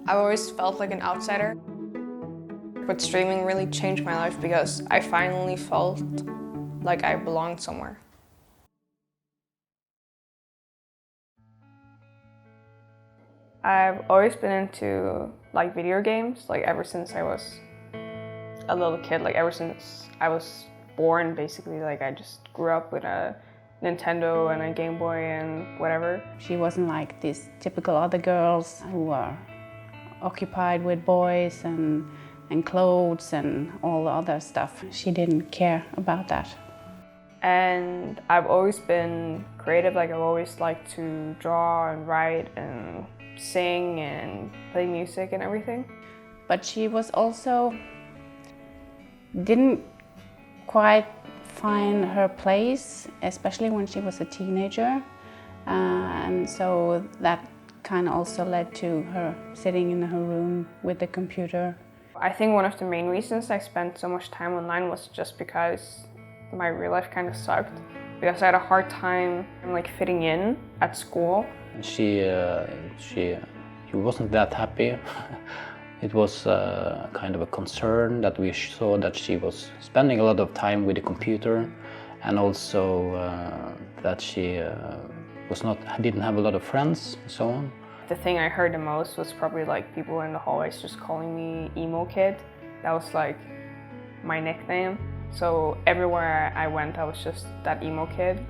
I've always felt like an outsider, but streaming really changed my life because I finally felt like I belonged somewhere. I've always been into like video games, like ever since I was a little kid, like ever since I was born basically. Like I just grew up with a Nintendo and a Game Boy and whatever. She wasn't like these typical other girls who are occupied with boys and clothes and all the other stuff. She didn't care about that. And I've always been creative, like I've always liked to draw and write and sing and play music and everything. But she was also didn't quite find her place, especially when she was a teenager. And so that kind of also led to her sitting in her room with the computer. I think one of the main reasons I spent so much time online was just because my real life kind of sucked. Because I had a hard time like fitting in at school. She wasn't that happy. It was kind of a concern that we saw that she was spending a lot of time with the computer, and also that she didn't have a lot of friends and so on. The thing I heard the most was probably like people in the hallways just calling me emo kid. That was like my nickname. So everywhere I went, I was just that emo kid,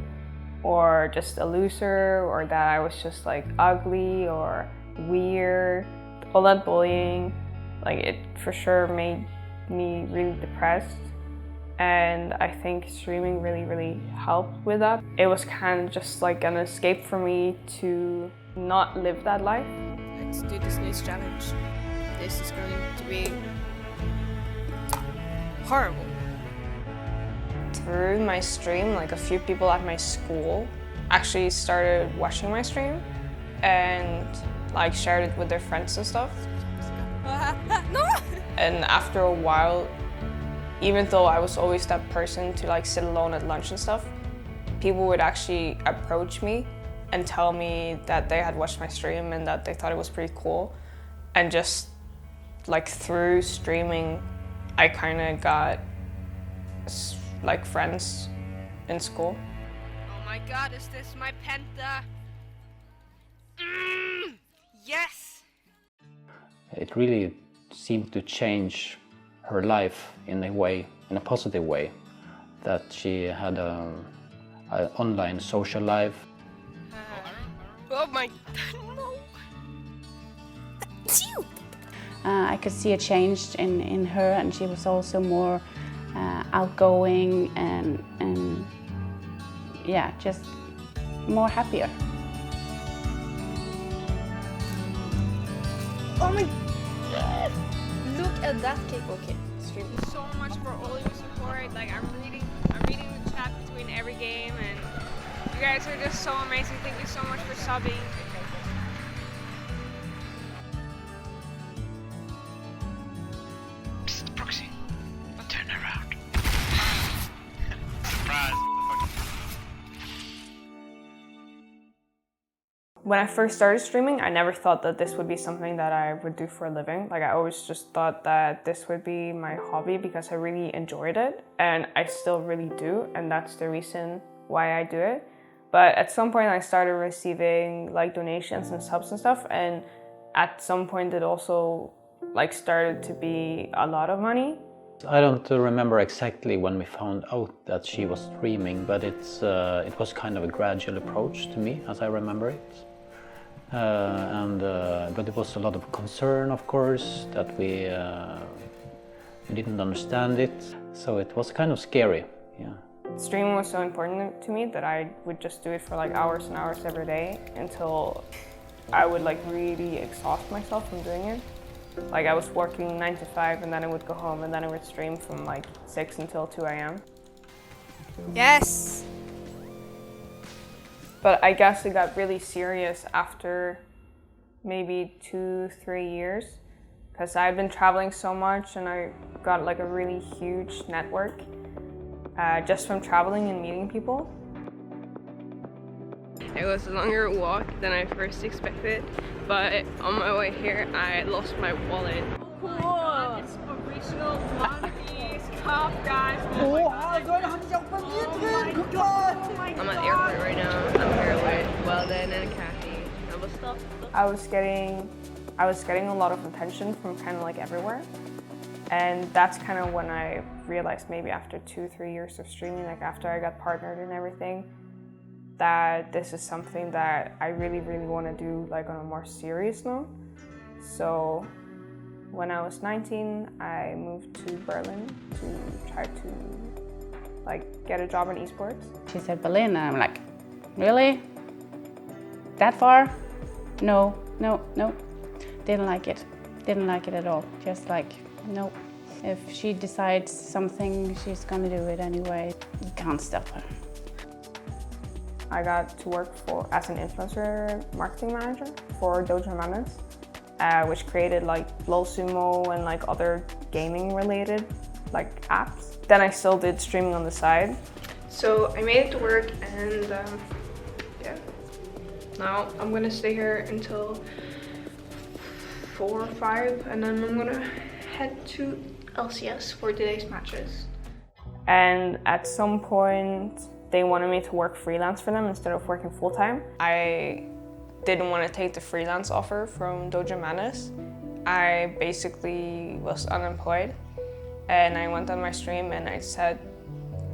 or just a loser, or that I was just like ugly or weird. All that bullying, like it for sure made me really depressed. And I think streaming really helped with that. It was kind of just like an escape for me to not live that life. Let's do this news challenge. This is going to be horrible. Through my stream, like a few people at my school actually started watching my stream and like shared it with their friends and stuff. No! And after a while, even though I was always that person to like sit alone at lunch and stuff, people would actually approach me and tell me that they had watched my stream and that they thought it was pretty cool. And just like through streaming, I kind of got like friends in school. Oh my god, is this my penta? Yes! It really seemed to change her life in a positive way, that she had an online social life. Oh my no! That's you! I could see a change in her, and she was also more outgoing and yeah, just more happier. Oh my god! Look at that cake. Okay, stream. Thank you so much for all your support. Like I'm reading the chat between every game, and you guys are just so amazing. Thank you so much for subbing. Psst, Proxy, turn around. Surprise! When I first started streaming, I never thought that this would be something that I would do for a living. Like I always just thought that this would be my hobby because I really enjoyed it, and I still really do, and that's the reason why I do it. But at some point I started receiving like donations and subs and stuff, and at some point it also like started to be a lot of money. I don't remember exactly when we found out that she was streaming, but it was kind of a gradual approach to me, as I remember it. But it was a lot of concern, of course, that we didn't understand it, so it was kind of scary. Yeah. Streaming was so important to me that I would just do it for like hours and hours every day until I would like really exhaust myself from doing it. Like I was working 9 to 5 and then I would go home and then I would stream from like 6 until 2 a.m. Yes! But I guess it got really serious after maybe 2-3 years because I've been traveling so much and I got like a really huge network just from traveling and meeting people. It was a longer walk than I first expected, but on my way here I lost my wallet. Cool! It's original One Piece cup, guys. Oh my god! I'm at the airport right now. I'm here with Weldon and Kathy. I was getting a lot of attention from kind of like everywhere. And that's kind of when I realized, maybe after 2-3 years of streaming, like after I got partnered and everything, that this is something that I really, really want to do like on a more serious note. So when I was 19, I moved to Berlin to try to like get a job in esports. She said Berlin, and I'm like, really? That far? No. Didn't like it. Didn't like it at all. Just like, no. If she decides something, she's gonna do it anyway. You can't stop her. I got to work as an influencer marketing manager for Dojo Madness, which created like LOL Sumo and like other gaming related like apps. Then I still did streaming on the side. So I made it to work, and yeah. Now I'm gonna stay here until 4 or 5, and then I'm gonna head to LCS for today's matches. And at some point, they wanted me to work freelance for them instead of working full-time. I didn't want to take the freelance offer from Dojo Madness. I basically was unemployed, and I went on my stream and I said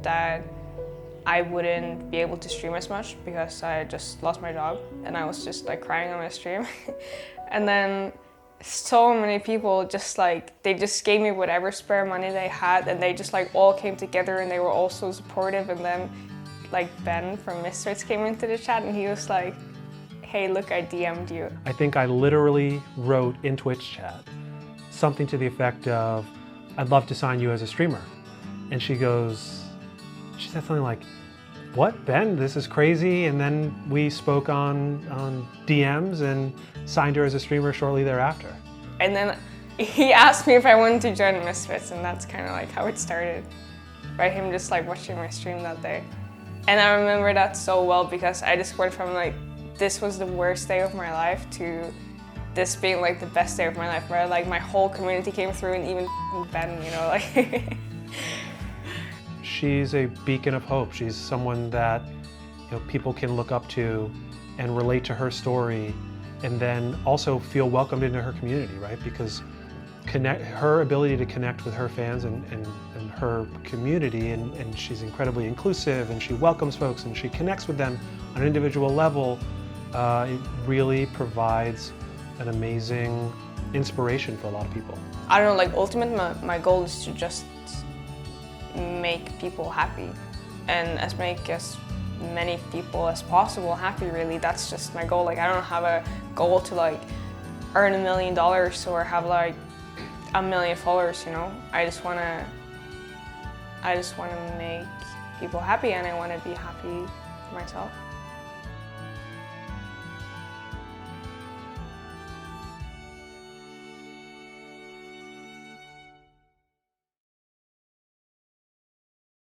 that I wouldn't be able to stream as much because I just lost my job, and I was just like crying on my stream. And then so many people just like, they just gave me whatever spare money they had, and they just like all came together and they were all so supportive. And then like Ben from Misfits came into the chat and he was like, hey, look, I DM'd you. I think I literally wrote in Twitch chat something to the effect of, I'd love to sign you as a streamer. And she said something like, what, Ben, this is crazy. And then we spoke on DMs and signed her as a streamer shortly thereafter. And then he asked me if I wanted to join Misfits, and that's kind of like how it started, by him just like watching my stream that day. And I remember that so well because I just went from like, this was the worst day of my life to this being like the best day of my life, where like my whole community came through, and even Ben, you know, like. She's a beacon of hope. She's someone that, you know, people can look up to and relate to her story, and then also feel welcomed into her community, right? Because her ability to connect with her fans and her community, and she's incredibly inclusive, and she welcomes folks, and she connects with them on an individual level, it really provides an amazing inspiration for a lot of people. I don't know, like ultimately my goal is to just make people happy, and make as many people as possible happy, really. That's just my goal. Like I don't have a goal to like earn $1 million or have like 1 million followers, you know. I just want to make people happy, and I want to be happy for myself.